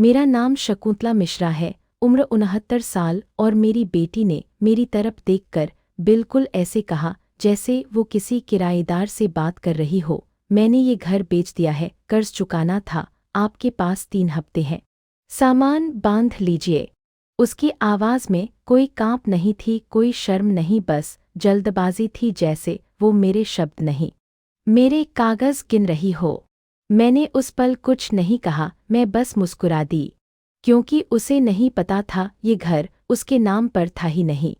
मेरा नाम शकुंतला मिश्रा है, उम्र 69 साल, और मेरी बेटी ने मेरी तरफ देखकर बिल्कुल ऐसे कहा जैसे वो किसी किराएदार से बात कर रही हो। मैंने ये घर बेच दिया है, कर्ज चुकाना था, आपके पास 3 हफ्ते हैं, सामान बांध लीजिए। उसकी आवाज़ में कोई कांप नहीं थी, कोई शर्म नहीं, बस जल्दबाजी थी, जैसे वो मेरे शब्द नहीं, मेरे कागज़ गिन रही हो। मैंने उस पल कुछ नहीं कहा, मैं बस मुस्कुरा दी, क्योंकि उसे नहीं पता था ये घर उसके नाम पर था ही नहीं।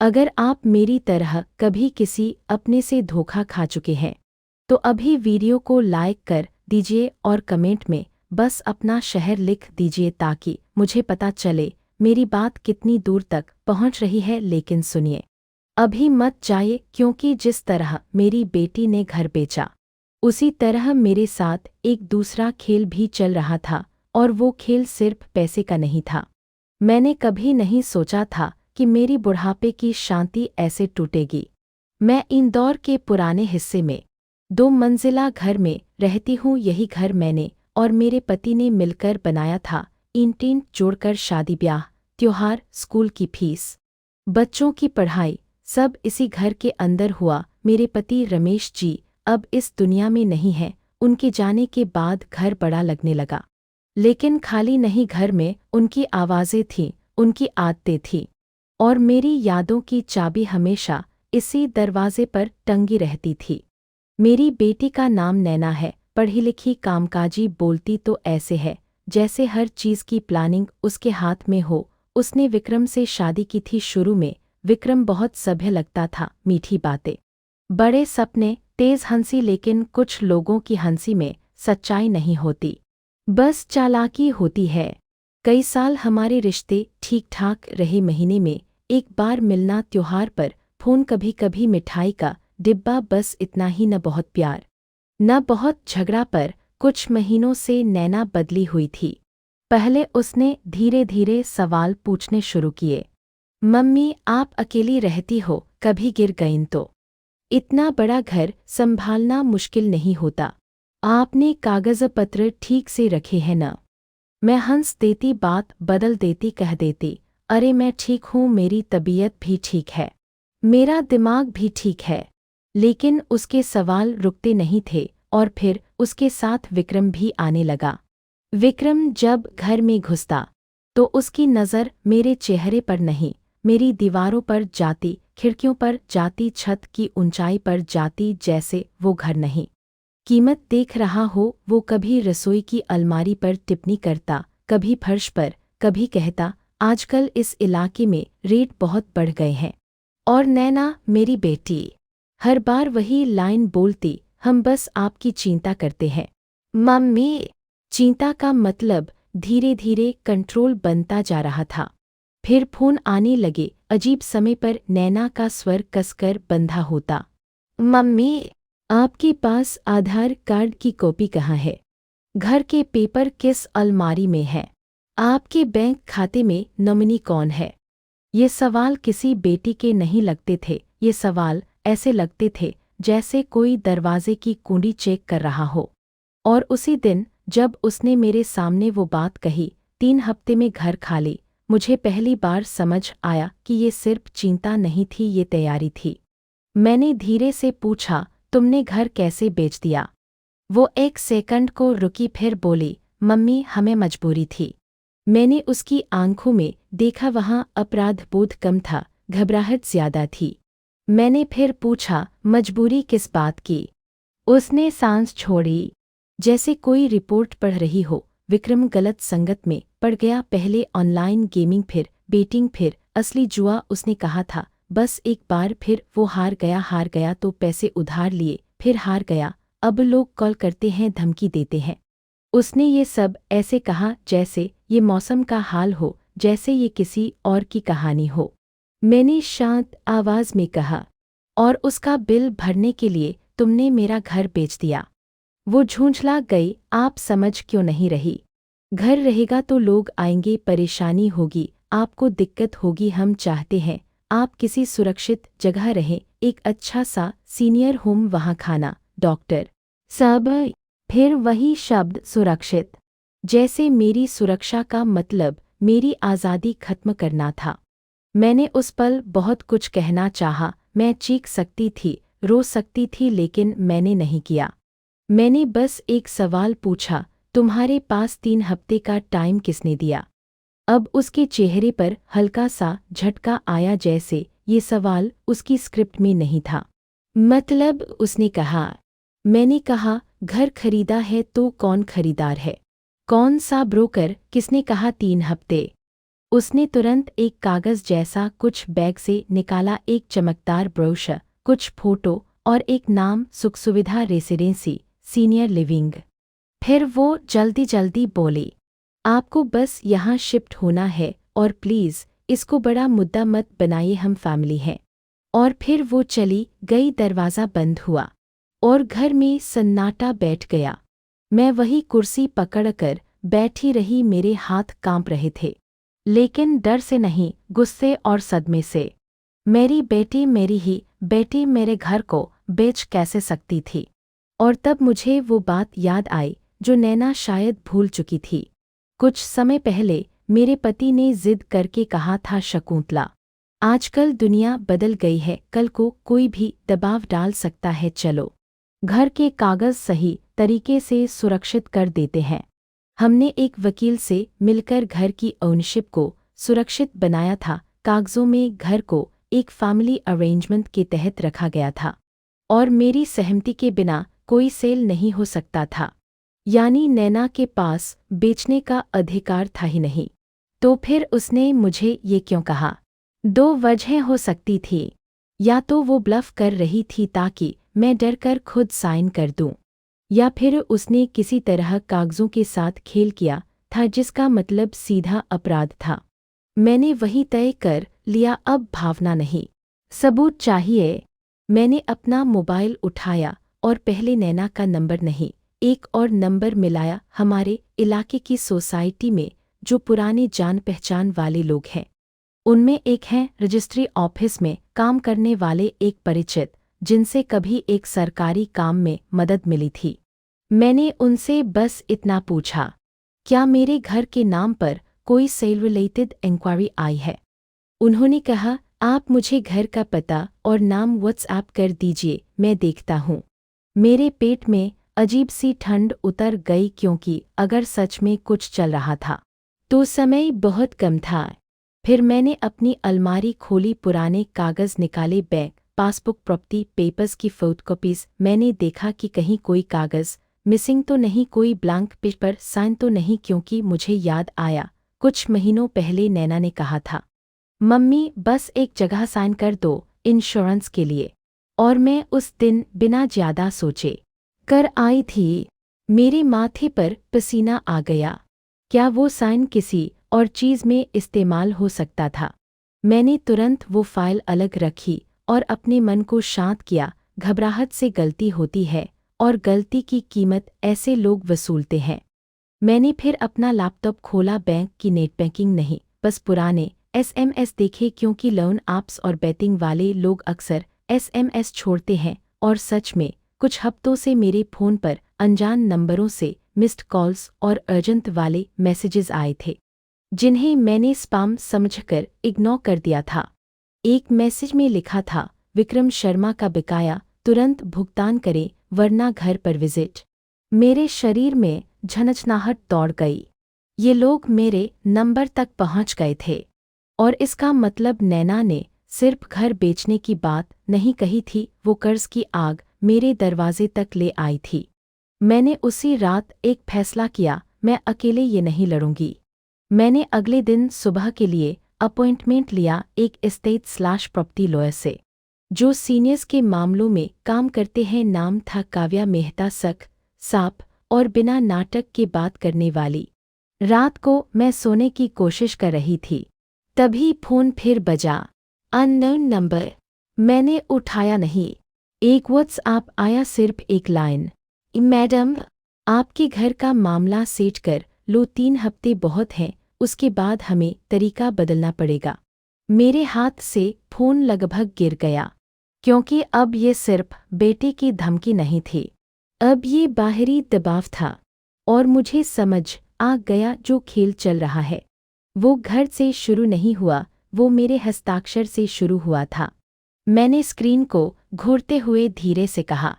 अगर आप मेरी तरह कभी किसी अपने से धोखा खा चुके हैं तो अभी वीडियो को लाइक कर दीजिए और कमेंट में बस अपना शहर लिख दीजिए, ताकि मुझे पता चले मेरी बात कितनी दूर तक पहुंच रही है। लेकिन सुनिए, अभी मत जाइए, क्योंकि जिस तरह मेरी बेटी ने घर बेचा उसी तरह मेरे साथ एक दूसरा खेल भी चल रहा था, और वो खेल सिर्फ पैसे का नहीं था। मैंने कभी नहीं सोचा था कि मेरी बुढ़ापे की शांति ऐसे टूटेगी। मैं इंदौर के पुराने हिस्से में 2 मंजिला घर में रहती हूँ। यही घर मैंने और मेरे पति ने मिलकर बनाया था, ईंट जोड़कर। शादी, ब्याह, त्योहार, स्कूल की फीस, बच्चों की पढ़ाई, सब इसी घर के अंदर हुआ। मेरे पति रमेश जी अब इस दुनिया में नहीं हैं। उनके जाने के बाद घर बड़ा लगने लगा, लेकिन खाली नहीं, घर में उनकी आवाज़ें थीं, उनकी आदतें थीं, और मेरी यादों की चाबी हमेशा इसी दरवाजे पर टंगी रहती थी। मेरी बेटी का नाम नैना है, पढ़ी लिखी, कामकाजी, बोलती तो ऐसे है जैसे हर चीज़ की प्लानिंग उसके हाथ में हो। उसने विक्रम से शादी की थी। शुरू में विक्रम बहुत सभ्य लगता था, मीठी बातें, बड़े सपने, तेज हंसी, लेकिन कुछ लोगों की हंसी में सच्चाई नहीं होती, बस चालाकी होती है। कई साल हमारे रिश्ते ठीक ठाक रहे। महीने में एक बार मिलना, त्योहार पर फोन, कभी कभी मिठाई का डिब्बा, बस इतना ही। न बहुत प्यार, न बहुत झगड़ा, पर कुछ महीनों से नैना बदली हुई थी। पहले उसने धीरे धीरे सवाल पूछने शुरू किए। मम्मी, आप अकेली रहती हो? कभी गिर गईं तो? इतना बड़ा घर संभालना मुश्किल नहीं होता? आपने कागज़ पत्र ठीक से रखे हैं न? मैं हंस देती, बात बदल देती, कह देती, अरे मैं ठीक हूँ, मेरी तबीयत भी ठीक है, मेरा दिमाग भी ठीक है। लेकिन उसके सवाल रुकते नहीं थे, और फिर उसके साथ विक्रम भी आने लगा। विक्रम जब घर में घुसता तो उसकी नज़र मेरे चेहरे पर नहीं, मेरी दीवारों पर जाती, खिड़कियों पर जाती, छत की ऊंचाई पर जाती, जैसे वो घर नहीं, कीमत देख रहा हो। वो कभी रसोई की अलमारी पर टिप्पणी करता, कभी फर्श पर, कभी कहता, आजकल इस इलाके में रेट बहुत बढ़ गए हैं। और नैना, मेरी बेटी, हर बार वही लाइन बोलती, हम बस आपकी चिंता करते हैं मम्मी। चिंता का मतलब धीरे धीरे कंट्रोल बनता जा रहा था। फिर फोन आने लगे, अजीब समय पर नैना का स्वर कसकर बंधा होता, मम्मी, आपके पास आधार कार्ड की कॉपी कहाँ है? घर के पेपर किस अलमारी में है? आपके बैंक खाते में नॉमिनी कौन है? ये सवाल किसी बेटी के नहीं लगते थे। ये सवाल ऐसे लगते थे जैसे कोई दरवाजे की कुंडी चेक कर रहा हो। और उसी दिन जब उसने मेरे सामने वो बात कही, 3 हफ्ते में घर खाली, मुझे पहली बार समझ आया कि ये सिर्फ चिंता नहीं थी, ये तैयारी थी। मैंने धीरे से पूछा, तुमने घर कैसे बेच दिया? वो 1 सेकंड को रुकी, फिर बोली, मम्मी, हमें मजबूरी थी। मैंने उसकी आंखों में देखा, वहाँ अपराध बोध कम था, घबराहट ज्यादा थी। मैंने फिर पूछा, मजबूरी किस बात की? उसने सांस छोड़ी, जैसे कोई रिपोर्ट पढ़ रही हो। विक्रम गलत संगत में पड़ गया, पहले ऑनलाइन गेमिंग, फिर बेटिंग, फिर असली जुआ। उसने कहा था बस एक बार, फिर वो हार गया तो पैसे उधार लिए, फिर हार गया। अब लोग कॉल करते हैं, धमकी देते हैं। उसने ये सब ऐसे कहा जैसे ये मौसम का हाल हो, जैसे ये किसी और की कहानी हो। मैंने शांत आवाज में कहा, और उसका बिल भरने के लिए तुमने मेरा घर बेच दिया। वो झूंझला गई, आप समझ क्यों नहीं रही? घर रहेगा तो लोग आएंगे, परेशानी होगी, आपको दिक्कत होगी। हम चाहते हैं आप किसी सुरक्षित जगह रहें, एक अच्छा सा सीनियर होम, वहाँ खाना, डॉक्टर, सब। फिर वही शब्द, सुरक्षित। जैसे मेरी सुरक्षा का मतलब मेरी आज़ादी खत्म करना था। मैंने उस पल बहुत कुछ कहना चाहा, मैं चीख सकती थी, रो सकती थी, लेकिन मैंने नहीं किया। मैंने बस एक सवाल पूछा, तुम्हारे पास 3 हफ्ते का टाइम किसने दिया? अब उसके चेहरे पर हल्का सा झटका आया, जैसे ये सवाल उसकी स्क्रिप्ट में नहीं था। मतलब, उसने कहा। मैंने कहा, घर खरीदा है तो कौन खरीदार है? कौन सा ब्रोकर? किसने कहा 3 हफ्ते? उसने तुरंत एक कागज़ जैसा कुछ बैग से निकाला, एक चमकदार ब्रोशर, कुछ फोटो और एक नाम, सुख सुविधा रेसिडेंसी, सीनियर लिविंग। फिर वो जल्दी जल्दी बोले, आपको बस यहाँ शिफ्ट होना है और प्लीज़ इसको बड़ा मुद्दा मत बनाइए, हम फैमिली हैं। और फिर वो चली गई, दरवाज़ा बंद हुआ और घर में सन्नाटा बैठ गया। मैं वही कुर्सी पकड़कर बैठी रही, मेरे हाथ कांप रहे थे, लेकिन डर से नहीं, गुस्से और सदमे से। मेरी बेटी, मेरी ही बेटी, मेरे घर को बेच कैसे सकती थी? और तब मुझे वो बात याद आई जो नैना शायद भूल चुकी थी। कुछ समय पहले मेरे पति ने जिद करके कहा था, शकुंतला, आजकल दुनिया बदल गई है, कल को कोई भी दबाव डाल सकता है, चलो घर के कागज़ सही तरीके से सुरक्षित कर देते हैं। हमने एक वकील से मिलकर घर की ओनरशिप को सुरक्षित बनाया था। कागज़ों में घर को एक फैमिली अरेंजमेंट के तहत रखा गया था और मेरी सहमति के बिना कोई सेल नहीं हो सकता था। यानी नैना के पास बेचने का अधिकार था ही नहीं। तो फिर उसने मुझे ये क्यों कहा? 2 वजहें हो सकती थी। या तो वो ब्लफ कर रही थी ताकि मैं डरकर खुद साइन कर दूं, या फिर उसने किसी तरह कागज़ों के साथ खेल किया था जिसका मतलब सीधा अपराध था। मैंने वही तय कर लिया, अब भावना नहीं, सबूत चाहिए। मैंने अपना मोबाइल उठाया और पहले नैना का नंबर नहीं, एक और नंबर मिलाया। हमारे इलाके की सोसाइटी में जो पुराने जान पहचान वाले लोग हैं, उनमें एक हैं रजिस्ट्री ऑफिस में काम करने वाले एक परिचित, जिनसे कभी एक सरकारी काम में मदद मिली थी। मैंने उनसे बस इतना पूछा, क्या मेरे घर के नाम पर कोई सेल रिलेटेड इंक्वायरी आई है? उन्होंने कहा, आप मुझे घर का पता और नाम व्हाट्सएप कर दीजिए, मैं देखता हूँ। मेरे पेट में अजीब सी ठंड उतर गई, क्योंकि अगर सच में कुछ चल रहा था तो समय बहुत कम था। फिर मैंने अपनी अलमारी खोली, पुराने कागज़ निकाले, बैंक पासबुक, प्रॉपर्टी पेपर्स की फोटोकॉपीज। मैंने देखा कि कहीं कोई कागज़ मिसिंग तो नहीं, कोई ब्लैंक पेज पर साइन तो नहीं, क्योंकि मुझे याद आया कुछ महीनों पहले नैना ने कहा था, मम्मी बस एक जगह साइन कर दो इंश्योरेंस के लिए। और मैं उस दिन बिना ज़्यादा सोचे कर आई थी। मेरे माथे पर पसीना आ गया। क्या वो साइन किसी और चीज़ में इस्तेमाल हो सकता था? मैंने तुरंत वो फाइल अलग रखी और अपने मन को शांत किया। घबराहट से गलती होती है और गलती की कीमत ऐसे लोग वसूलते हैं। मैंने फिर अपना लैपटॉप खोला, बैंक की नेट बैंकिंग नहीं, बस पुराने SMS देखे, क्योंकि लोन ऐप्स और बेटिंग वाले लोग अक्सर SMS छोड़ते हैं। और सच में कुछ हफ्तों से मेरे फ़ोन पर अनजान नंबरों से मिस्ड कॉल्स और अर्जेंट वाले मैसेजेस आए थे, जिन्हें मैंने स्पैम समझकर इग्नोर कर दिया था। एक मैसेज में लिखा था, विक्रम शर्मा का बकाया, तुरंत भुगतान करें वरना घर पर विजिट। मेरे शरीर में झनझनाहट दौड़ गई। ये लोग मेरे नंबर तक पहुंच गए थे और इसका मतलब नैना ने सिर्फ घर बेचने की बात नहीं कही थी, वो कर्ज की आग मेरे दरवाजे तक ले आई थी। मैंने उसी रात एक फैसला किया, मैं अकेले ये नहीं लड़ूंगी। मैंने अगले दिन सुबह के लिए अपॉइंटमेंट लिया एक एस्टेट/प्रॉपर्टी लॉयर से, जो सीनियर्स के मामलों में काम करते हैं। नाम था काव्या मेहता, सख्त, साफ और बिना नाटक के बात करने वाली। रात को मैं सोने की कोशिश कर रही थी, तभी फ़ोन फिर बजा। Unknown number. मैंने उठाया नहीं। एक व्हाट्सएप आया, सिर्फ एक लाइन, मैडम आपके घर का मामला सेट कर लो, 3 हफ्ते बहुत हैं, उसके बाद हमें तरीका बदलना पड़ेगा। मेरे हाथ से फ़ोन लगभग गिर गया, क्योंकि अब ये सिर्फ बेटे की धमकी नहीं थी, अब ये बाहरी दबाव था। और मुझे समझ आ गया जो खेल चल रहा है वो घर से शुरू नहीं हुआ, वो मेरे हस्ताक्षर से शुरू हुआ था। मैंने स्क्रीन को घूरते हुए धीरे से कहा,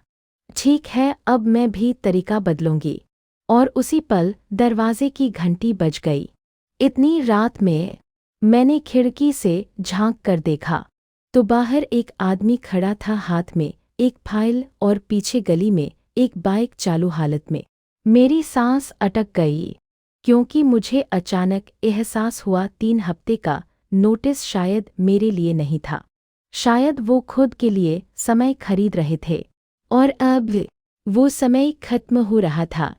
ठीक है, अब मैं भी तरीका बदलूंगी। और उसी पल दरवाजे की घंटी बज गई। इतनी रात में मैंने खिड़की से झांक कर देखा तो बाहर एक आदमी खड़ा था, हाथ में एक फाइल और पीछे गली में एक बाइक चालू हालत में। मेरी सांस अटक गई क्योंकि मुझे अचानक एहसास हुआ 3 हफ्ते का नोटिस शायद मेरे लिए नहीं था। शायद वो खुद के लिए समय खरीद रहे थे और अब वो समय खत्म हो रहा था।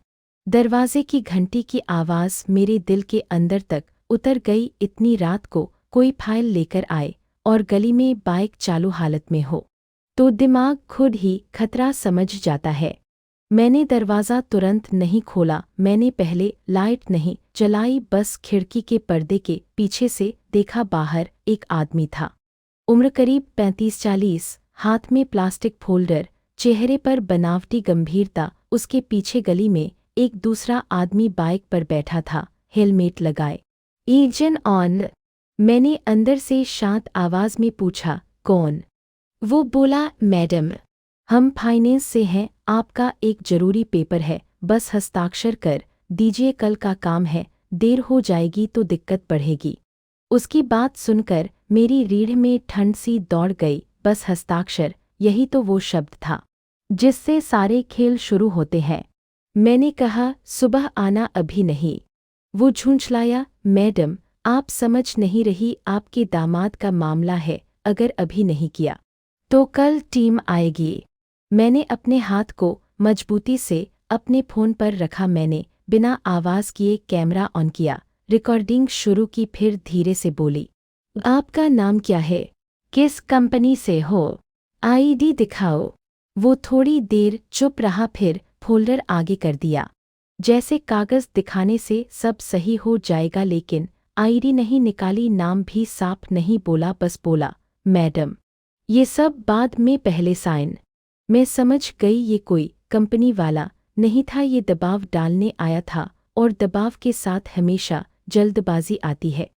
दरवाजे की घंटी की आवाज़ मेरे दिल के अंदर तक उतर गई। इतनी रात को कोई फाइल लेकर आए और गली में बाइक चालू हालत में हो तो दिमाग खुद ही खतरा समझ जाता है। मैंने दरवाज़ा तुरंत नहीं खोला, मैंने पहले लाइट नहीं जलाई, बस खिड़की के पर्दे के पीछे से देखा। बाहर एक आदमी था, उम्र करीब 35-40, हाथ में प्लास्टिक फोल्डर, चेहरे पर बनावटी गंभीरता। उसके पीछे गली में एक दूसरा आदमी बाइक पर बैठा था, हेलमेट लगाए, इंजन ऑन। मैंने अंदर से शांत आवाज़ में पूछा, कौन? वो बोला, मैडम, हम फाइनेंस से हैं, आपका एक जरूरी पेपर है, बस हस्ताक्षर कर दीजिए, कल का काम है, देर हो जाएगी तो दिक्कत बढ़ेगी। उसकी बात सुनकर मेरी रीढ़ में ठंड सी दौड़ गई। बस हस्ताक्षर, यही तो वो शब्द था जिससे सारे खेल शुरू होते हैं। मैंने कहा, सुबह आना, अभी नहीं। वो झुंझलाया, मैडम, आप समझ नहीं रही, आपके दामाद का मामला है, अगर अभी नहीं किया तो कल टीम आएगी। मैंने अपने हाथ को मजबूती से अपने फ़ोन पर रखा। मैंने बिना आवाज़ किए कैमरा ऑन किया, रिकॉर्डिंग शुरू की, फिर धीरे से बोली, आपका नाम क्या है? किस कंपनी से हो? आईडी दिखाओ। वो थोड़ी देर चुप रहा, फिर फोल्डर आगे कर दिया, जैसे कागज़ दिखाने से सब सही हो जाएगा, लेकिन आईडी नहीं निकाली, नाम भी साफ नहीं बोला, बस बोला, मैडम। ये सब बाद में, पहले साइन। मैं समझ गई ये कोई कंपनी वाला नहीं था, ये दबाव डालने आया था, और दबाव के साथ हमेशा जल्दबाजी आती है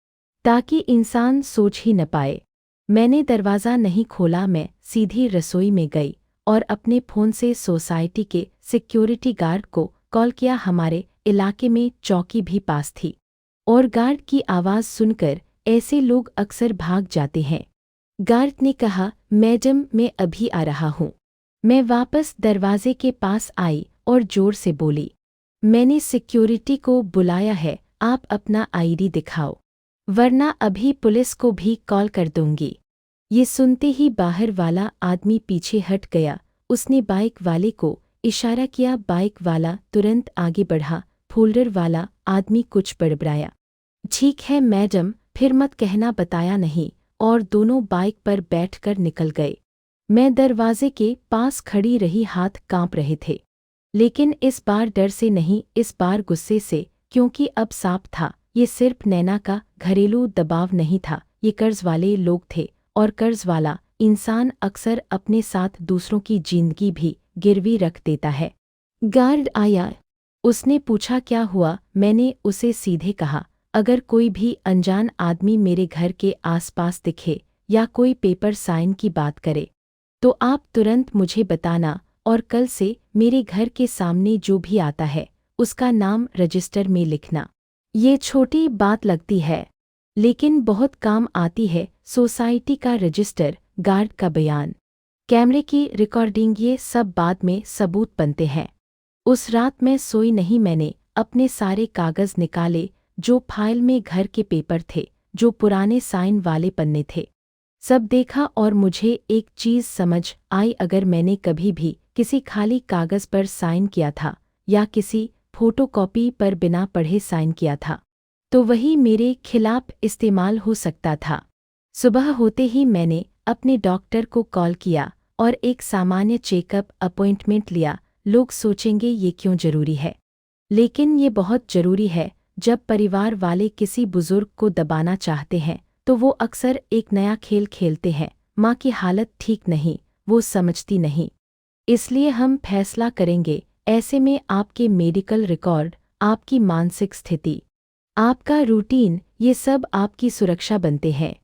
ताकि इंसान सोच ही न पाए। मैंने दरवाज़ा नहीं खोला, मैं सीधी रसोई में गई और अपने फ़ोन से सोसाइटी के सिक्योरिटी गार्ड को कॉल किया। हमारे इलाके में चौकी भी पास थी और गार्ड की आवाज़ सुनकर ऐसे लोग अक्सर भाग जाते हैं। गार्ड ने कहा, मैडम, मैं अभी आ रहा हूँ। मैं वापस दरवाजे के पास आई और जोर से बोली, मैंने सिक्योरिटी को बुलाया है, आप अपना आईडी दिखाओ, वरना अभी पुलिस को भी कॉल कर दूंगी। ये सुनते ही बाहर वाला आदमी पीछे हट गया। उसने बाइक वाले को इशारा किया, बाइक वाला तुरंत आगे बढ़ा। फोल्डर वाला आदमी कुछ बड़बड़ाया, ठीक है मैडम, फिर मत कहना बताया नहीं, और दोनों बाइक पर बैठकर निकल गए। मैं दरवाजे के पास खड़ी रही, हाथ कांप रहे थे, लेकिन इस बार डर से नहीं, इस बार गुस्से से, क्योंकि अब साफ था ये सिर्फ नैना का घरेलू दबाव नहीं था, ये कर्ज वाले लोग थे, और कर्ज वाला इंसान अक्सर अपने साथ दूसरों की जिंदगी भी गिरवी रख देता है। गार्ड आया, उसने पूछा क्या हुआ। मैंने उसे सीधे कहा, अगर कोई भी अनजान आदमी मेरे घर के आसपास दिखे या कोई पेपर साइन की बात करे तो आप तुरंत मुझे बताना, और कल से मेरे घर के सामने जो भी आता है उसका नाम रजिस्टर में लिखना। ये छोटी बात लगती है लेकिन बहुत काम आती है। सोसाइटी का रजिस्टर, गार्ड का बयान, कैमरे की रिकॉर्डिंग, ये सब बाद में सबूत बनते हैं। उस रात मैं सोई नहीं। मैंने अपने सारे कागज़ निकाले, जो फाइल में घर के पेपर थे, जो पुराने साइन वाले पन्ने थे, सब देखा, और मुझे एक चीज़ समझ आई, अगर मैंने कभी भी किसी खाली कागज़ पर साइन किया था या किसी फोटोकॉपी पर बिना पढ़े साइन किया था तो वही मेरे खिलाफ इस्तेमाल हो सकता था। सुबह होते ही मैंने अपने डॉक्टर को कॉल किया और एक सामान्य चेकअप अपॉइंटमेंट लिया। लोग सोचेंगे ये क्यों जरूरी है, लेकिन ये बहुत जरूरी है। जब परिवार वाले किसी बुजुर्ग को दबाना चाहते हैं तो वो अक्सर एक नया खेल खेलते हैं। माँ की हालत ठीक नहीं, वो समझती नहीं, इसलिए हम फैसला करेंगे। ऐसे में आपके मेडिकल रिकॉर्ड, आपकी मानसिक स्थिति, आपका रूटीन, ये सब आपकी सुरक्षा बनते हैं।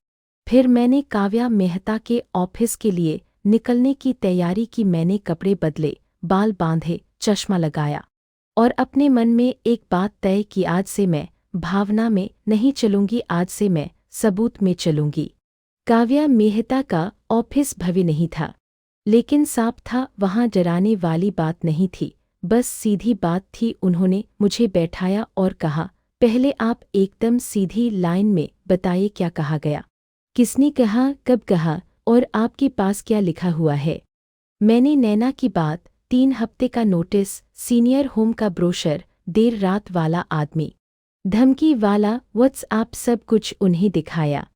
फिर मैंने काव्या मेहता के ऑफिस के लिए निकलने की तैयारी की। मैंने कपड़े बदले, बाल बांधे, चश्मा लगाया और अपने मन में एक बात तय की, आज से मैं भावना में नहीं चलूंगी, आज से मैं सबूत में चलूंगी। काव्या मेहता का ऑफिस भव्य नहीं था, लेकिन साफ था, वहां डराने वाली बात नहीं थी, बस सीधी बात थी। उन्होंने मुझे बैठाया और कहा, पहले आप एकदम सीधी लाइन में बताइए, क्या कहा गया, किसने कहा, कब कहा और आपके पास क्या लिखा हुआ है। मैंने नैना की बात, 3 हफ्ते का नोटिस, सीनियर होम का ब्रोशर, देर रात वाला आदमी, धमकी वाला व्हाट्सएप, सब कुछ उन्हें दिखाया।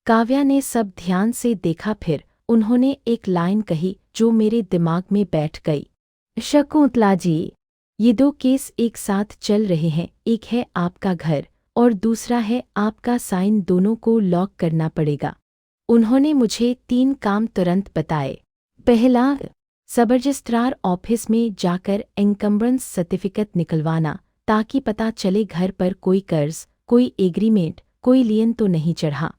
काव्या ने सब ध्यान से देखा, फिर उन्होंने एक लाइन कही जो मेरे दिमाग में बैठ गई, शकुंतला जी, ये 2 केस एक साथ चल रहे हैं, एक है आपका घर और दूसरा है आपका साइन, दोनों को लॉक करना पड़ेगा। उन्होंने मुझे 3 काम तुरंत बताए। पहला, सब रजिस्ट्रार ऑफिस में जाकर एनकम्बरेंस सर्टिफिकेट निकलवाना, ताकि पता चले घर पर कोई कर्ज, कोई एग्रीमेंट, कोई लियन तो नहीं चढ़ा।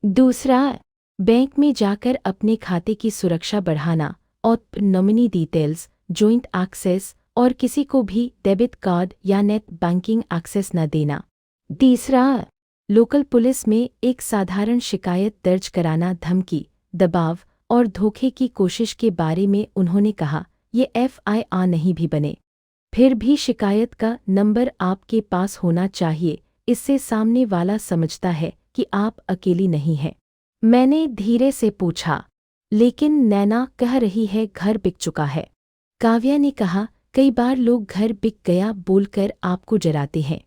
दूसरा, बैंक में जाकर अपने खाते की सुरक्षा बढ़ाना और नॉमिनी डिटेल्स, जॉइंट एक्सेस और किसी को भी डेबिट कार्ड या नेट बैंकिंग एक्सेस न देना। तीसरा, लोकल पुलिस में एक साधारण शिकायत दर्ज कराना, धमकी, दबाव और धोखे की कोशिश के बारे में। उन्होंने कहा, ये FIR नहीं भी बने, फिर भी शिकायत का नंबर आपके पास होना चाहिए, इससे सामने वाला समझता है कि आप अकेली नहीं हैं। मैंने धीरे से पूछा, लेकिन नैना कह रही है घर बिक चुका है। काव्या ने कहा, कई बार लोग घर बिक गया बोलकर आपको डराते हैं,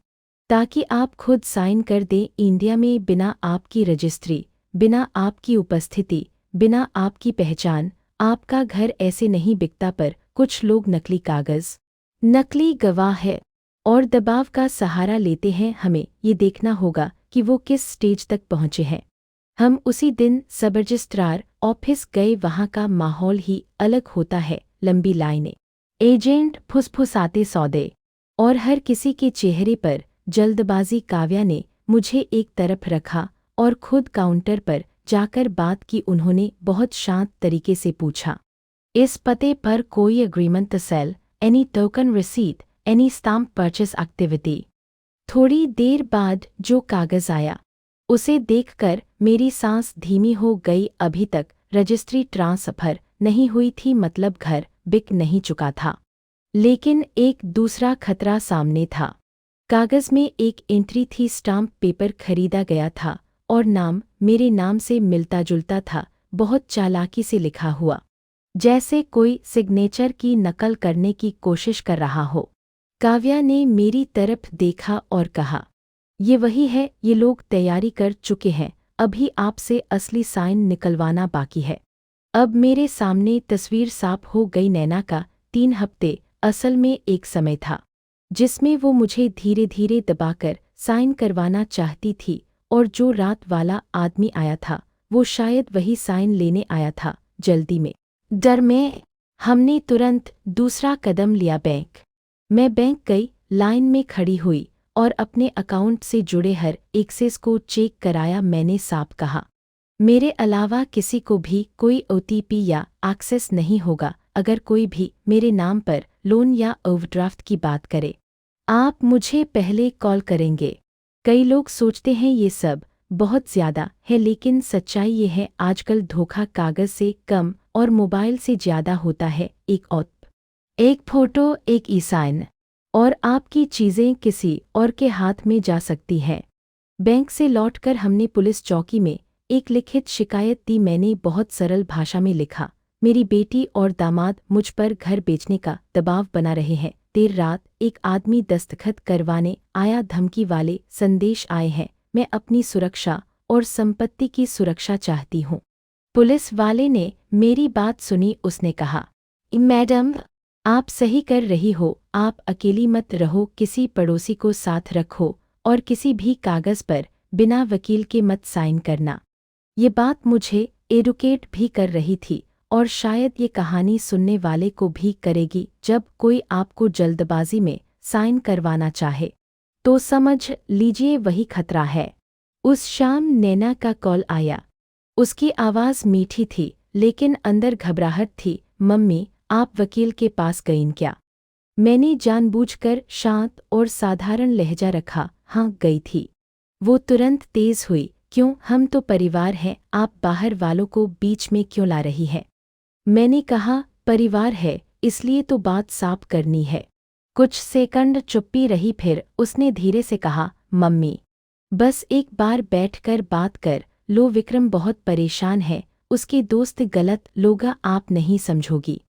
ताकि आप खुद साइन कर दें इंडिया में, बिना आपकी रजिस्ट्री, बिना आपकी उपस्थिति, बिना आपकी पहचान। आपका घर ऐसे नहीं बिकता, पर कुछ लोग नकली कागज, नकली गवाह है और दबाव का सहारा लेते हैं। हमें ये देखना होगा कि वो किस स्टेज तक पहुँचे हैं। हम उसी दिन सब रजिस्ट्रार ऑफिस गए, वहाँ का माहौल ही अलग होता है, लंबी लाइनें, एजेंट फुसफुसाते सौदे और हर किसी के चेहरे पर जल्दबाजी। काव्या ने मुझे एक तरफ रखा और खुद काउंटर पर जाकर बात की। उन्होंने बहुत शांत तरीके से पूछा, इस पते पर कोई agreement sale, any token receipt, any stamp purchase activity. थोड़ी देर बाद जो कागज आया, उसे देखकर मेरी सांस धीमी हो गई। अभी तक रजिस्ट्री ट्रांसफर नहीं हुई थी, मतलब घर बिक नहीं चुका था, लेकिन एक दूसरा खतरा सामने था। कागज में एक एंट्री थी, स्टाम्प पेपर खरीदा गया था और नाम मेरे नाम से मिलता जुलता था, बहुत चालाकी से लिखा हुआ, जैसे कोई सिग्नेचर की नकल करने की कोशिश कर रहा हो। काव्या ने मेरी तरफ देखा और कहा, ये वही है, ये लोग तैयारी कर चुके हैं, अभी आपसे असली साइन निकलवाना बाकी है। अब मेरे सामने तस्वीर साफ हो गई। नैना का 3 हफ्ते असल में एक समय था जिसमें वो मुझे धीरे धीरे दबाकर साइन करवाना चाहती थी, और जो रात वाला आदमी आया था वो शायद वही साइन लेने आया था। जल्दी में, डर में, हमने तुरंत दूसरा कदम लिया। मैं बैंक गई, लाइन में खड़ी हुई और अपने अकाउंट से जुड़े हर एक्सेस को चेक कराया। मैंने साफ कहा, मेरे अलावा किसी को भी कोई OTP या एक्सेस नहीं होगा। अगर कोई भी मेरे नाम पर लोन या ओवरड्राफ्ट की बात करे, आप मुझे पहले कॉल करेंगे। कई लोग सोचते हैं ये सब बहुत ज़्यादा है, लेकिन सच्चाई ये है, आजकल धोखा कागज़ से कम और मोबाइल से ज़्यादा होता है। एक फ़ोटो, एक ई-साइन और आपकी चीज़ें किसी और के हाथ में जा सकती हैं। बैंक से लौटकर हमने पुलिस चौकी में एक लिखित शिकायत दी। मैंने बहुत सरल भाषा में लिखा, मेरी बेटी और दामाद मुझ पर घर बेचने का दबाव बना रहे हैं। देर रात एक आदमी दस्तखत करवाने आया, धमकी वाले संदेश आए हैं। मैं अपनी सुरक्षा और संपत्ति की सुरक्षा चाहती हूँ। पुलिस वाले ने मेरी बात सुनी। उसने कहा, मैडम, आप सही कर रही हो, आप अकेली मत रहो, किसी पड़ोसी को साथ रखो और किसी भी कागज़ पर बिना वकील के मत साइन करना। ये बात मुझे एडुकेट भी कर रही थी और शायद ये कहानी सुनने वाले को भी करेगी। जब कोई आपको जल्दबाजी में साइन करवाना चाहे तो समझ लीजिए वही खतरा है। उस शाम नैना का कॉल आया। उसकी आवाज़ मीठी थी लेकिन अंदर घबराहट थी। मम्मी, आप वकील के पास गईं क्या? मैंने जानबूझकर शांत और साधारण लहजा रखा। हाँ, गई थी। वो तुरंत तेज हुई। क्यों? हम तो परिवार हैं, आप बाहर वालों को बीच में क्यों ला रही है? मैंने कहा, परिवार है इसलिए तो बात साफ करनी है। कुछ सेकंड चुप्पी रही, फिर उसने धीरे से कहा, मम्मी, बस एक बार बैठकर बात कर लो। विक्रम बहुत परेशान है, उसके दोस्त गलत लोग, आप नहीं समझोगी।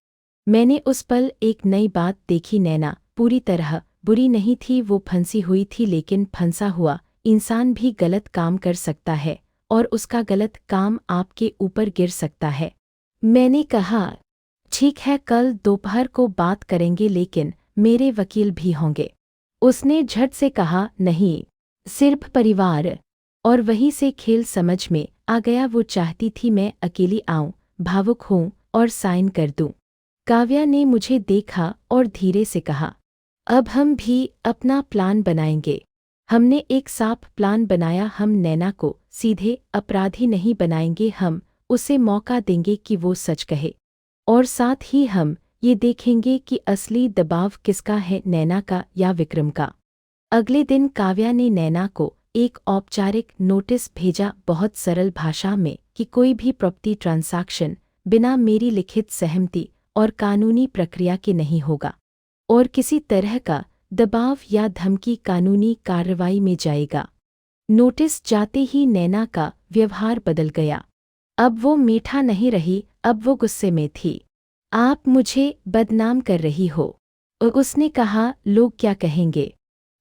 मैंने उस पल एक नई बात देखी। नैना पूरी तरह बुरी नहीं थी, वो फंसी हुई थी, लेकिन फंसा हुआ इंसान भी गलत काम कर सकता है और उसका गलत काम आपके ऊपर गिर सकता है। मैंने कहा, ठीक है, कल दोपहर को बात करेंगे, लेकिन मेरे वकील भी होंगे। उसने झट से कहा, नहीं, सिर्फ परिवार। और वहीं से खेल समझ में आ गया। वो चाहती थी मैं अकेली आऊं, भावुक हूं और साइन कर दूं। काव्या ने मुझे देखा और धीरे से कहा, अब हम भी अपना प्लान बनाएंगे। हमने एक साफ प्लान बनाया। हम नैना को सीधे अपराधी नहीं बनाएंगे, हम उसे मौका देंगे कि वो सच कहे। और साथ ही हम ये देखेंगे कि असली दबाव किसका है, नैना का या विक्रम का। अगले दिन काव्या ने नैना को एक औपचारिक नोटिस भेजा, बहुत सरल भाषा में, कि कोई भी प्रॉपर्टी ट्रांजैक्शन बिना मेरी लिखित सहमति और कानूनी प्रक्रिया के नहीं होगा और किसी तरह का दबाव या धमकी कानूनी कार्रवाई में जाएगा। नोटिस जाते ही नैना का व्यवहार बदल गया। अब वो मीठा नहीं रही, अब वो गुस्से में थी। आप मुझे बदनाम कर रही हो, उसने कहा। लोग क्या कहेंगे?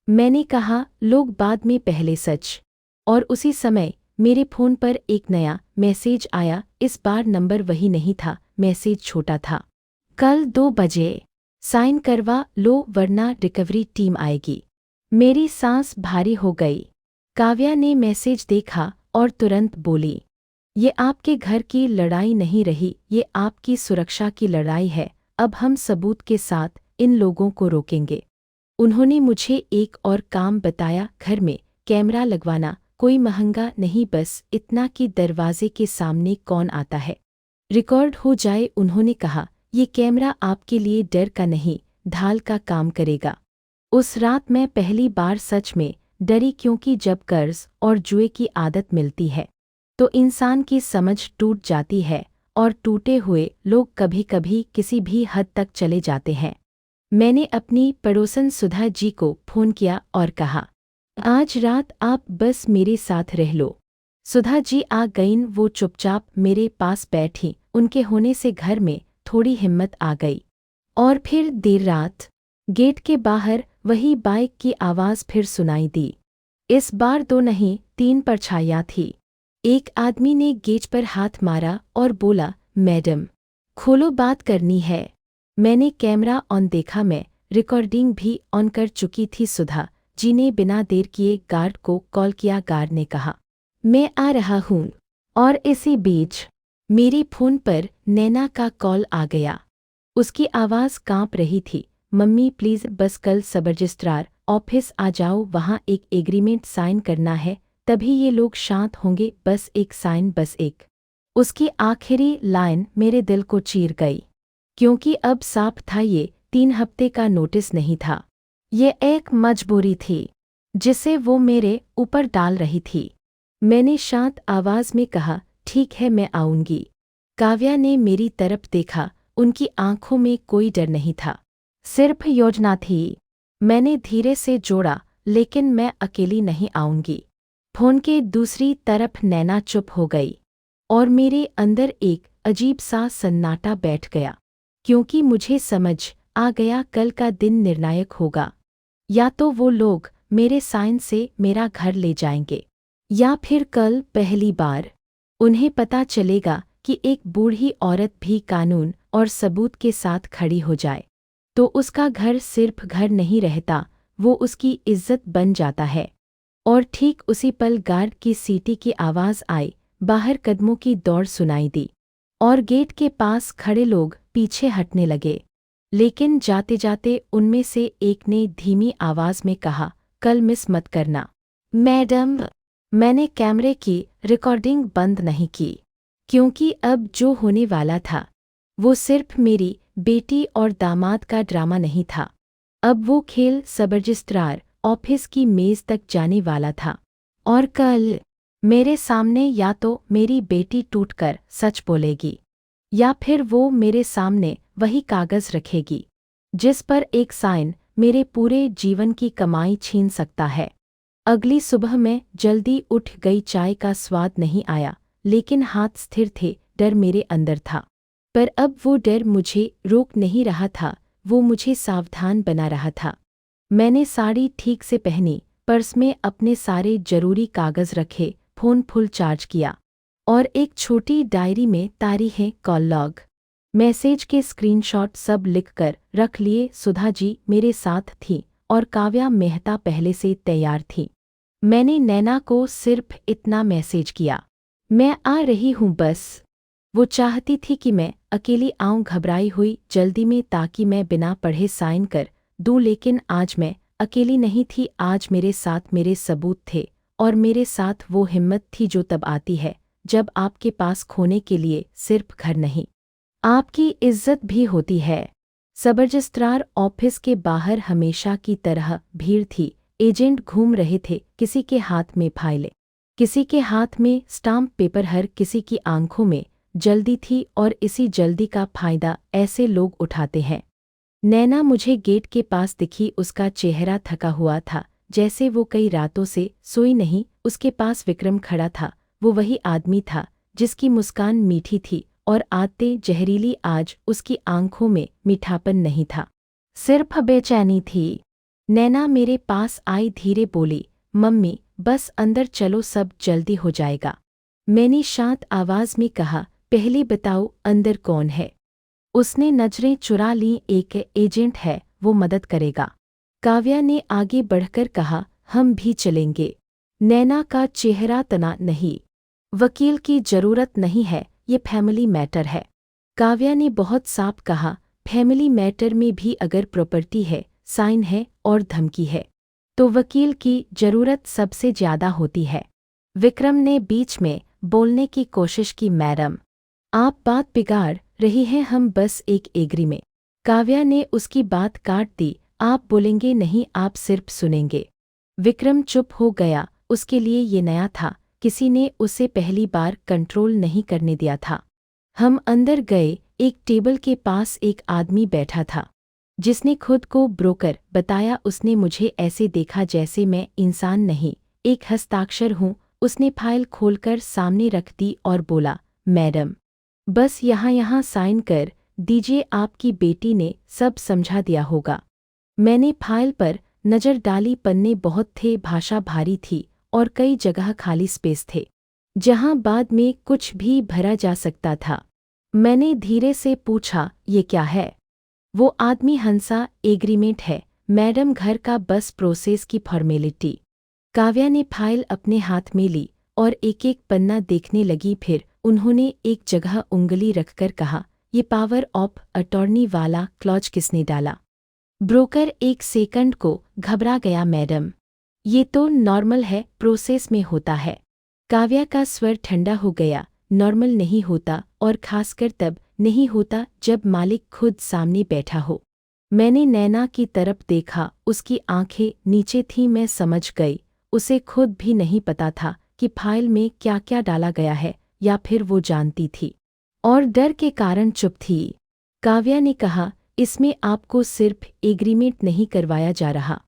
मैंने कहा, लोग बाद में, पहले सच। और उसी समय मेरे फ़ोन पर एक नया मैसेज आया। इस बार नंबर वही नहीं था, मैसेज छोटा था। कल 2 बजे साइन करवा लो वरना रिकवरी टीम आएगी। मेरी सांस भारी हो गई। काव्या ने मैसेज देखा और तुरंत बोली, ये आपके घर की लड़ाई नहीं रही, ये आपकी सुरक्षा की लड़ाई है। अब हम सबूत के साथ इन लोगों को रोकेंगे। उन्होंने मुझे एक और काम बताया, घर में कैमरा लगवाना, कोई महंगा नहीं, बस इतना कि दरवाजे के सामने कौन आता है रिकॉर्ड हो जाए। उन्होंने कहा, ये कैमरा आपके लिए डर का नहीं, ढाल का काम करेगा। उस रात मैं पहली बार सच में डरी, क्योंकि जब कर्ज और जुए की आदत मिलती है तो इंसान की समझ टूट जाती है और टूटे हुए लोग कभी कभी किसी भी हद तक चले जाते हैं। मैंने अपनी पड़ोसन सुधा जी को फ़ोन किया और कहा, आज रात आप बस मेरे साथ रह लो। सुधा जी आ गईं। वो चुपचाप मेरे पास बैठी। उनके होने से घर में थोड़ी हिम्मत आ गई। और फिर देर रात गेट के बाहर वही बाइक की आवाज़ फिर सुनाई दी। इस बार 2 नहीं 3 परछाइयाँ थी। एक आदमी ने गेट पर हाथ मारा और बोला, मैडम खोलो, बात करनी है। मैंने कैमरा ऑन देखा, मैं रिकॉर्डिंग भी ऑन कर चुकी थी। सुधा जी ने बिना देर किए गार्ड को कॉल किया। गार्ड ने कहा, मैं आ रहा हूँ। और इसी बीच मेरे फ़ोन पर नैना का कॉल आ गया। उसकी आवाज़ कांप रही थी। मम्मी प्लीज़ बस कल सब रजिस्ट्रार ऑफिस आ जाओ, वहाँ एक एग्रीमेंट साइन करना है, तभी ये लोग शांत होंगे, बस एक साइन, बस एक। उसकी आखिरी लाइन मेरे दिल को चीर गई, क्योंकि अब साफ था ये 3 हफ्ते का नोटिस नहीं था, ये एक मजबूरी थी जिसे वो मेरे ऊपर डाल रही थी। मैंने शांत आवाज़ में कहा, ठीक है, मैं आऊँगी। काव्या ने मेरी तरफ देखा, उनकी आंखों में कोई डर नहीं था, सिर्फ योजना थी। मैंने धीरे से जोड़ा, लेकिन मैं अकेली नहीं आऊँगी। फ़ोन के दूसरी तरफ नैना चुप हो गई और मेरे अंदर एक अजीब सा सन्नाटा बैठ गया, क्योंकि मुझे समझ आ गया कल का दिन निर्णायक होगा। या तो वो लोग मेरे साइन से मेरा घर ले जाएंगे, या फिर कल पहली बार उन्हें पता चलेगा कि एक बूढ़ी औरत भी कानून और सबूत के साथ खड़ी हो जाए तो उसका घर सिर्फ घर नहीं रहता, वो उसकी इज्जत बन जाता है। और ठीक उसी पल गार्ड की सीटी की आवाज़ आई, बाहर कदमों की दौड़ सुनाई दी और गेट के पास खड़े लोग पीछे हटने लगे। लेकिन जाते जाते उनमें से एक ने धीमी आवाज़ में कहा, कल मिस मत करना। मैडम, मैंने कैमरे की रिकॉर्डिंग बंद नहीं की, क्योंकि अब जो होने वाला था वो सिर्फ मेरी बेटी और दामाद का ड्रामा नहीं था। अब वो खेल सब रजिस्ट्रार ऑफिस की मेज तक जाने वाला था, और कल मेरे सामने या तो मेरी बेटी टूटकर सच बोलेगी या फिर वो मेरे सामने वही कागज रखेगी जिस पर एक साइन मेरे पूरे जीवन की कमाई छीन सकता है। अगली सुबह मैं जल्दी उठ गई। चाय का स्वाद नहीं आया, लेकिन हाथ स्थिर थे। डर मेरे अंदर था, पर अब वो डर मुझे रोक नहीं रहा था, वो मुझे सावधान बना रहा था। मैंने साड़ी ठीक से पहनी, पर्स में अपने सारे जरूरी कागज रखे, फ़ोन फुल चार्ज किया और एक छोटी डायरी में तारीखें, कॉल लॉग, मैसेज के स्क्रीनशॉट सब लिखकर रख लिए। सुधा जी मेरे साथ थी और काव्या मेहता पहले से तैयार थी। मैंने नैना को सिर्फ इतना मैसेज किया, मैं आ रही हूँ बस। वो चाहती थी कि मैं अकेली आऊं, घबराई हुई जल्दी में, ताकि मैं बिना पढ़े साइन कर दूं। लेकिन आज मैं अकेली नहीं थी। आज मेरे साथ मेरे सबूत थे, और मेरे साथ वो हिम्मत थी जो तब आती है जब आपके पास खोने के लिए सिर्फ घर नहीं, आपकी इज्जत भी होती है। सब रजिस्ट्रार ऑफिस के बाहर हमेशा की तरह भीड़ थी। एजेंट घूम रहे थे, किसी के हाथ में फाइलें, किसी के हाथ में स्टाम्प पेपर, हर किसी की आंखों में जल्दी थी, और इसी जल्दी का फायदा ऐसे लोग उठाते हैं। नैना मुझे गेट के पास दिखी। उसका चेहरा थका हुआ था, जैसे वो कई रातों से सोई नहीं। उसके पास विक्रम खड़ा था, वो वही आदमी था जिसकी मुस्कान मीठी थी और आदतें जहरीली। आज उसकी आंखों में मीठापन नहीं था, सिर्फ बेचैनी थी। नैना मेरे पास आई, धीरे बोली, मम्मी बस अंदर चलो, सब जल्दी हो जाएगा। मैंने शांत आवाज में कहा, पहले बताओ अंदर कौन है। उसने नजरें चुरा लीं। एक एजेंट है, वो मदद करेगा। काव्या ने आगे बढ़कर कहा, हम भी चलेंगे। नैना का चेहरा तना नहीं, वकील की जरूरत नहीं है, ये फैमिली मैटर है। काव्या ने बहुत साफ कहा, फैमिली मैटर में भी अगर प्रॉपर्टी है, साइन है और धमकी है, तो वकील की जरूरत सबसे ज्यादा होती है। विक्रम ने बीच में बोलने की कोशिश की, मैडम आप बात बिगाड़ रही हैं, हम बस एक एग्री में। काव्या ने उसकी बात काट दी, आप बोलेंगे नहीं, आप सिर्फ सुनेंगे। विक्रम चुप हो गया। उसके लिए ये नया था, किसी ने उसे पहली बार कंट्रोल नहीं करने दिया था। हम अंदर गए। एक टेबल के पास एक आदमी बैठा था जिसने खुद को ब्रोकर बताया। उसने मुझे ऐसे देखा जैसे मैं इंसान नहीं, एक हस्ताक्षर हूँ। उसने फाइल खोलकर सामने रख दी और बोला, मैडम बस यहाँ साइन कर दीजिए, आपकी बेटी ने सब समझा दिया होगा। मैंने फाइल पर नज़र डाली, पन्ने बहुत थे, भाषा भारी थी और कई जगह खाली स्पेस थे जहां बाद में कुछ भी भरा जा सकता था। मैंने धीरे से पूछा, ये क्या है? वो आदमी हंसा, एग्रीमेंट है मैडम, घर का बस प्रोसेस की फॉर्मेलिटी। काव्या ने फाइल अपने हाथ में ली और एक एक पन्ना देखने लगी। फिर उन्होंने एक जगह उंगली रखकर कहा, ये पावर ऑफ अटॉर्नी वाला क्लॉज किसने डाला? ब्रोकर एक सेकंड को घबरा गया, मैडम ये तो नॉर्मल है, प्रोसेस में होता है। काव्या का स्वर ठंडा हो गया, नॉर्मल नहीं होता, और खासकर तब नहीं होता जब मालिक खुद सामने बैठा हो। मैंने नैना की तरफ देखा, उसकी आंखें नीचे थीं। मैं समझ गई, उसे खुद भी नहीं पता था कि फाइल में क्या क्या डाला गया है, या फिर वो जानती थी और डर के कारण चुप थी। काव्या ने कहा, इसमें आपको सिर्फ एग्रीमेंट नहीं करवाया जा रहा,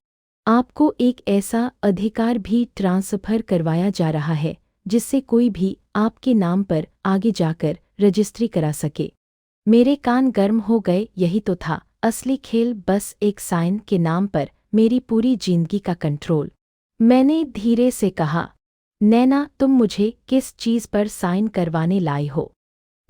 आपको एक ऐसा अधिकार भी ट्रांसफर करवाया जा रहा है जिससे कोई भी आपके नाम पर आगे जाकर रजिस्ट्री करा सके। मेरे कान गर्म हो गए। यही तो था असली खेल, बस एक साइन के नाम पर मेरी पूरी जिंदगी का कंट्रोल। मैंने धीरे से कहा, नैना तुम मुझे किस चीज़ पर साइन करवाने लाई हो?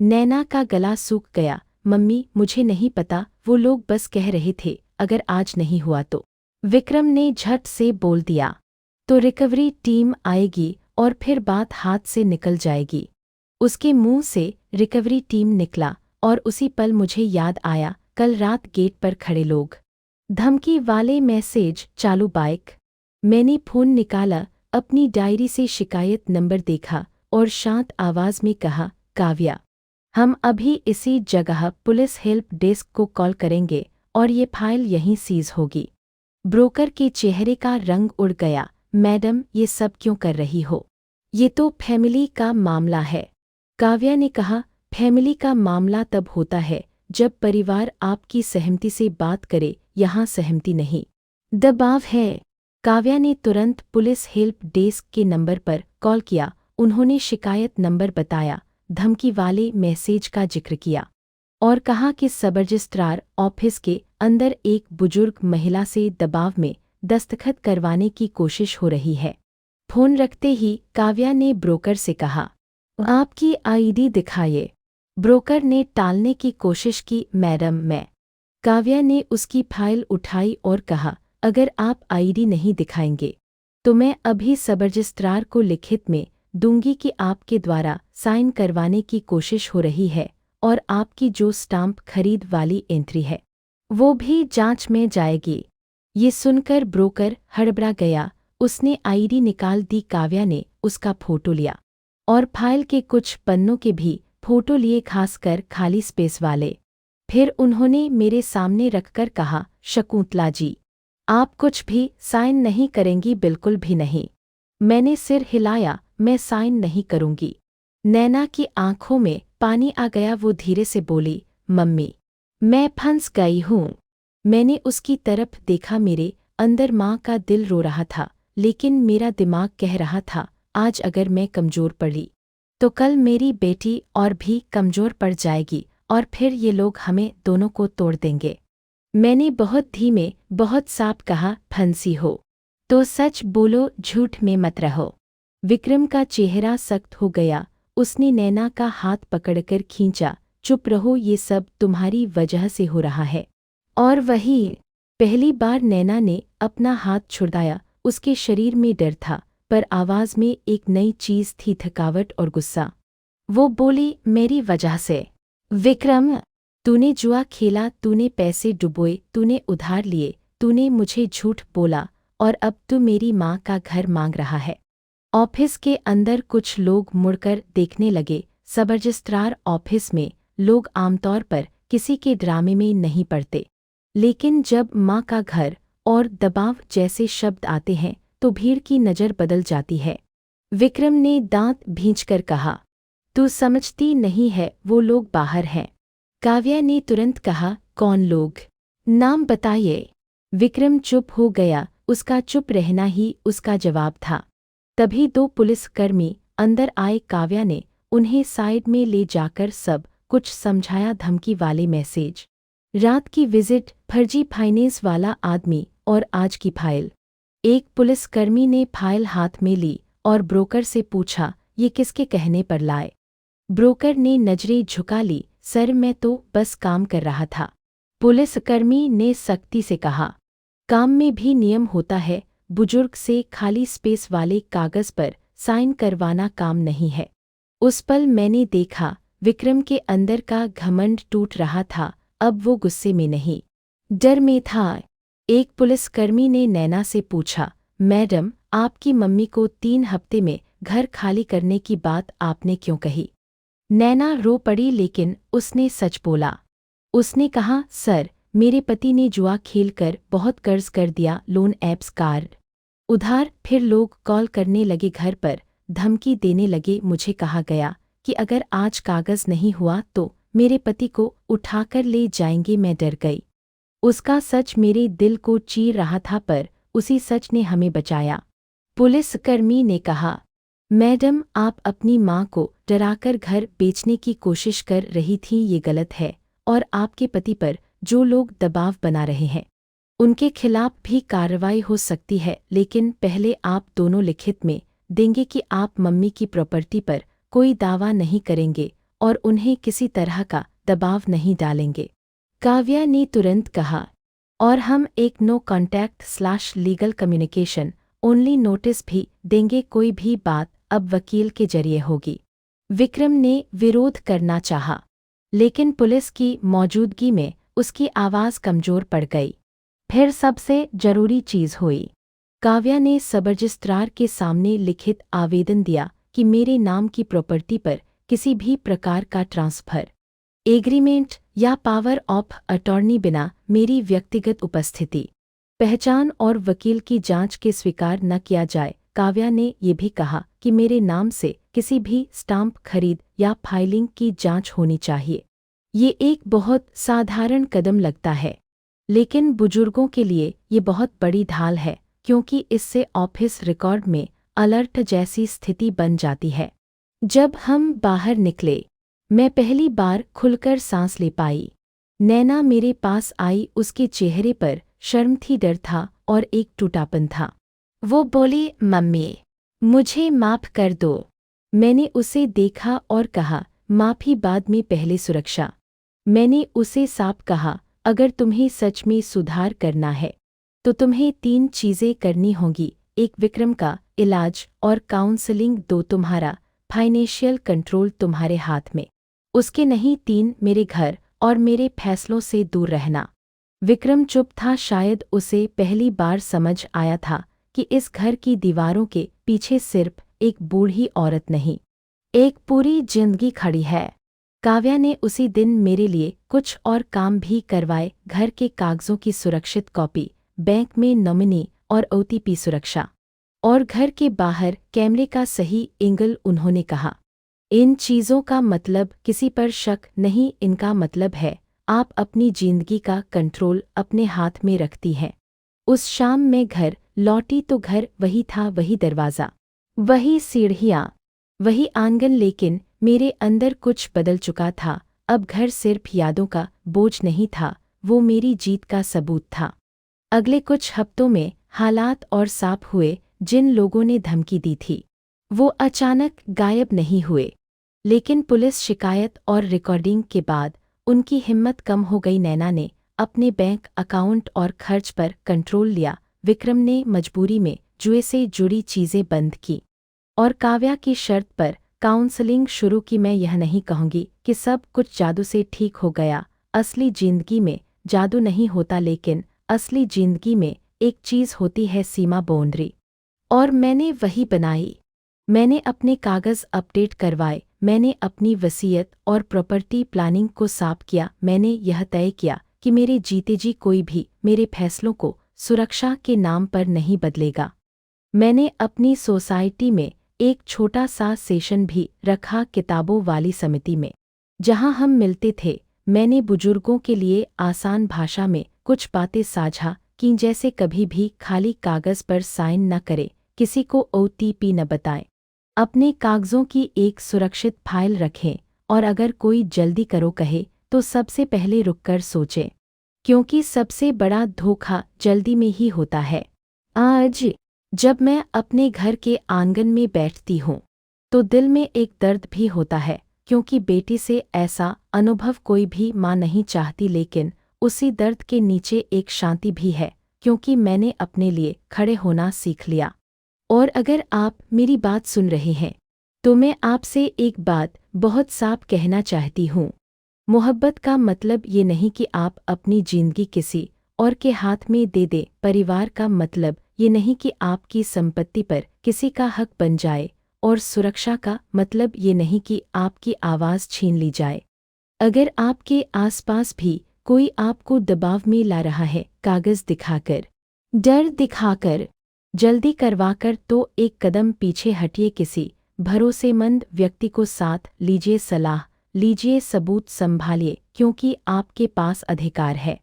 नैना का गला सूख गया, मम्मी मुझे नहीं पता, वो लोग बस कह रहे थे अगर आज नहीं हुआ तो। विक्रम ने झट से बोल दिया, तो रिकवरी टीम आएगी और फिर बात हाथ से निकल जाएगी। उसके मुंह से रिकवरी टीम निकला और उसी पल मुझे याद आया, कल रात गेट पर खड़े लोग, धमकी वाले मैसेज, चालू बाइक, मैंने फ़ोन निकाला, अपनी डायरी से शिकायत नंबर देखा और शांत आवाज़ में कहा, काव्या, हम अभी इसी जगह पुलिस हेल्प डेस्क को कॉल करेंगे और ये फाइल यहीं सीज होगी। ब्रोकर के चेहरे का रंग उड़ गया। मैडम, ये सब क्यों कर रही हो? ये तो फैमिली का मामला है। काव्या ने कहा, फैमिली का मामला तब होता है जब परिवार आपकी सहमति से बात करे, यहाँ सहमति नहीं, दबाव है। काव्या ने तुरंत पुलिस हेल्प डेस्क के नंबर पर कॉल किया। उन्होंने शिकायत नंबर बताया, धमकी वाले मैसेज का जिक्र किया और कहा कि सब रजिस्ट्रार ऑफिस के अंदर एक बुजुर्ग महिला से दबाव में दस्तखत करवाने की कोशिश हो रही है। फोन रखते ही काव्या ने ब्रोकर से कहा, आपकी आईडी दिखाइए। ब्रोकर ने टालने की कोशिश की, मैडम मैं। काव्या ने उसकी फाइल उठाई और कहा, अगर आप आईडी नहीं दिखाएंगे तो मैं अभी सब रजिस्ट्रार को लिखित में दूंगी कि आपके द्वारा साइन करवाने की कोशिश हो रही है और आपकी जो स्टाम्प खरीद वाली एंट्री है वो भी जांच में जाएगी। ये सुनकर ब्रोकर हड़बड़ा गया। उसने आईडी निकाल दी। काव्या ने उसका फोटो लिया और फाइल के कुछ पन्नों के भी फोटो लिए, खासकर खाली स्पेस वाले। फिर उन्होंने मेरे सामने रखकर कहा, शकुंतला जी, आप कुछ भी साइन नहीं करेंगी? बिल्कुल भी नहीं। मैंने सिर हिलाया, मैं साइन नहीं करूंगी। नैना की आंखों में पानी आ गया। वो धीरे से बोली, मम्मी, मैं फंस गई हूँ। मैंने उसकी तरफ देखा। मेरे अंदर माँ का दिल रो रहा था, लेकिन मेरा दिमाग कह रहा था, आज अगर मैं कमज़ोर पड़ी तो कल मेरी बेटी और भी कमज़ोर पड़ जाएगी और फिर ये लोग हमें दोनों को तोड़ देंगे। मैंने बहुत धीमे, बहुत साफ कहा, फंसी हो तो सच बोलो, झूठ में मत रहो। विक्रम का चेहरा सख्त हो गया। उसने नैना का हाथ पकड़कर खींचा, चुप रहो, ये सब तुम्हारी वजह से हो रहा है। और वही पहली बार नैना ने अपना हाथ छुड़ाया। उसके शरीर में डर था, पर आवाज़ में एक नई चीज़ थी, थकावट और गुस्सा। वो बोली, मेरी वजह से। विक्रम, तूने जुआ खेला, तूने पैसे डुबोए, तूने उधार लिए, तूने मुझे झूठ बोला और अब तू मेरी माँ का घर मांग रहा है। ऑफिस के अंदर कुछ लोग मुड़कर देखने लगे। सब रजिस्ट्रार ऑफिस में लोग आमतौर पर किसी के ड्रामे में नहीं पड़ते, लेकिन जब माँ का घर और दबाव जैसे शब्द आते हैं तो भीड़ की नज़र बदल जाती है। विक्रम ने दांत भींचकर कहा, तू समझती नहीं है, वो लोग बाहर हैं। काव्या ने तुरंत कहा, कौन लोग? नाम बताइए। विक्रम चुप हो गया। उसका चुप रहना ही उसका जवाब था। तभी दो पुलिसकर्मी अंदर आए। काव्या ने उन्हें साइड में ले जाकर सब कुछ समझाया। धमकी वाले मैसेज, रात की विजिट, फर्जी फाइनेंस वाला आदमी और आज की फाइल। एक पुलिसकर्मी ने फाइल हाथ में ली और ब्रोकर से पूछा, ये किसके कहने पर लाए? ब्रोकर ने नजरें झुका ली, सर मैं तो बस काम कर रहा था। पुलिसकर्मी ने सख्ती से कहा, काम में भी नियम होता है। बुजुर्ग से खाली स्पेस वाले कागज पर साइन करवाना काम नहीं है। उस पल मैंने देखा, विक्रम के अंदर का घमंड टूट रहा था। अब वो गुस्से में नहीं, डर में था। एक पुलिसकर्मी ने नैना से पूछा, मैडम, आपकी मम्मी को 3 हफ्ते में घर खाली करने की बात आपने क्यों कही? नैना रो पड़ी, लेकिन उसने सच बोला। उसने कहा, सर, मेरे पति ने जुआ खेलकर बहुत कर्ज कर दिया, लोन ऐप्स, कार्ड उधार। फिर लोग कॉल करने लगे, घर पर धमकी देने लगे। मुझे कहा गया कि अगर आज कागज नहीं हुआ तो मेरे पति को उठाकर ले जाएंगे। मैं डर गई। उसका सच मेरे दिल को चीर रहा था, पर उसी सच ने हमें बचाया। पुलिसकर्मी ने कहा, मैडम, आप अपनी माँ को डराकर घर बेचने की कोशिश कर रही थीं, ये गलत है। और आपके पति पर जो लोग दबाव बना रहे हैं उनके खिलाफ भी कार्रवाई हो सकती है, लेकिन पहले आप दोनों लिखित में देंगे कि आप मम्मी की प्रॉपर्टी पर कोई दावा नहीं करेंगे और उन्हें किसी तरह का दबाव नहीं डालेंगे। काव्या ने तुरंत कहा, और हम एक नो कॉन्टैक्ट/लीगल कम्युनिकेशन ओनली नोटिस भी देंगे। कोई भी बात अब वकील के जरिए होगी। विक्रम ने विरोध करना चाहा, लेकिन पुलिस की मौजूदगी में उसकी आवाज़ कमज़ोर पड़ गई। फिर सबसे जरूरी चीज़ हुई। काव्या ने सब रजिस्ट्रार के सामने लिखित आवेदन दिया कि मेरे नाम की प्रॉपर्टी पर किसी भी प्रकार का ट्रांसफर, एग्रीमेंट या पावर ऑफ अटॉर्नी बिना मेरी व्यक्तिगत उपस्थिति, पहचान और वकील की जांच के स्वीकार न किया जाए। काव्या ने ये भी कहा कि मेरे नाम से किसी भी स्टाम्प खरीद या फाइलिंग की जांच होनी चाहिए। ये एक बहुत साधारण कदम लगता है, लेकिन बुजुर्गों के लिए ये बहुत बड़ी ढाल है, क्योंकि इससे ऑफिस रिकॉर्ड में अलर्ट जैसी स्थिति बन जाती है। जब हम बाहर निकले, मैं पहली बार खुलकर सांस ले पाई। नैना मेरे पास आई, उसके चेहरे पर शर्म थी, डर था और एक टूटापन था। वो बोली, मम्मी, मुझे माफ़ कर दो। मैंने उसे देखा और कहा, माफ़ी बाद में, पहले सुरक्षा। मैंने उसे साफ कहा, अगर तुम्हें सच में सुधार करना है तो तुम्हें 3 चीज़ें करनी होंगी। 1, विक्रम का इलाज और काउंसलिंग। 2, तुम्हारा फाइनेंशियल कंट्रोल तुम्हारे हाथ में, उसके नहीं। 3, मेरे घर और मेरे फैसलों से दूर रहना। विक्रम चुप था। शायद उसे पहली बार समझ आया था कि इस घर की दीवारों के पीछे सिर्फ एक बूढ़ी औरत नहीं, एक पूरी जिंदगी खड़ी है। काव्या ने उसी दिन मेरे लिए कुछ और काम भी करवाए, घर के कागजों की सुरक्षित कॉपी, बैंक में नॉमिनी और ओटीपी सुरक्षा, और घर के बाहर कैमरे का सही एंगल। उन्होंने कहा, इन चीज़ों का मतलब किसी पर शक नहीं, इनका मतलब है आप अपनी जिंदगी का कंट्रोल अपने हाथ में रखती हैं। उस शाम मैं घर लौटी तो घर वही था, वही दरवाज़ा, वही सीढ़ियाँ, वही आंगन, लेकिन मेरे अंदर कुछ बदल चुका था। अब घर सिर्फ यादों का बोझ नहीं था, वो मेरी जीत का सबूत था। अगले कुछ हफ्तों में हालात और साफ हुए। जिन लोगों ने धमकी दी थी वो अचानक गायब नहीं हुए, लेकिन पुलिस शिकायत और रिकॉर्डिंग के बाद उनकी हिम्मत कम हो गई। नैना ने अपने बैंक अकाउंट और खर्च पर कंट्रोल लिया। विक्रम ने मजबूरी में जुए से जुड़ी चीज़ें बंद की और काव्या की शर्त पर काउंसलिंग शुरू की। मैं यह नहीं कहूँगी कि सब कुछ जादू से ठीक हो गया। असली जिंदगी में जादू नहीं होता, लेकिन असली जिंदगी में एक चीज़ होती है, सीमा, बाउंड्री, और मैंने वही बनाई। मैंने अपने कागज़ अपडेट करवाए, मैंने अपनी वसीयत और प्रॉपर्टी प्लानिंग को साफ किया। मैंने यह तय किया कि मेरे जीते जी कोई भी मेरे फैसलों को सुरक्षा के नाम पर नहीं बदलेगा। मैंने अपनी सोसाइटी में एक छोटा सा सेशन भी रखा, किताबों वाली समिति में, जहां हम मिलते थे। मैंने बुजुर्गों के लिए आसान भाषा में कुछ बातें साझा की, जैसे कभी भी खाली कागज़ पर साइन न करें, किसी को ओटीपी न बताएं, अपने कागज़ों की एक सुरक्षित फाइल रखें, और अगर कोई जल्दी करो कहे तो सबसे पहले रुककर सोचें, क्योंकि सबसे बड़ा धोखा जल्दी में ही होता है। आज जब मैं अपने घर के आंगन में बैठती हूँ तो दिल में एक दर्द भी होता है, क्योंकि बेटी से ऐसा अनुभव कोई भी माँ नहीं चाहती, लेकिन उसी दर्द के नीचे एक शांति भी है, क्योंकि मैंने अपने लिए खड़े होना सीख लिया। और अगर आप मेरी बात सुन रहे हैं तो मैं आपसे एक बात बहुत साफ कहना चाहती हूँ। मोहब्बत का मतलब ये नहीं कि आप अपनी जिंदगी किसी और के हाथ में दे दें। परिवार का मतलब ये नहीं कि आपकी संपत्ति पर किसी का हक बन जाए, और सुरक्षा का मतलब ये नहीं कि आपकी आवाज़ छीन ली जाए। अगर आपके आसपास भी कोई आपको दबाव में ला रहा है, कागज़ दिखाकर, डर दिखाकर, जल्दी करवाकर, तो एक कदम पीछे हटिए। किसी भरोसेमंद व्यक्ति को साथ लीजिए, सलाह लीजिए, सबूत संभालिए, क्योंकि आपके पास अधिकार है।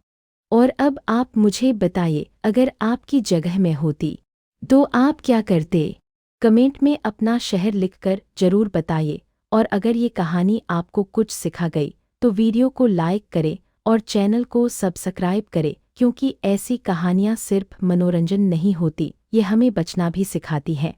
और अब आप मुझे बताइए, अगर आपकी जगह में होती तो आप क्या करते? कमेंट में अपना शहर लिखकर जरूर बताइए। और अगर ये कहानी आपको कुछ सिखा गई तो वीडियो को लाइक करें और चैनल को सब्सक्राइब करें, क्योंकि ऐसी कहानियाँ सिर्फ मनोरंजन नहीं होती, ये हमें बचना भी सिखाती हैं।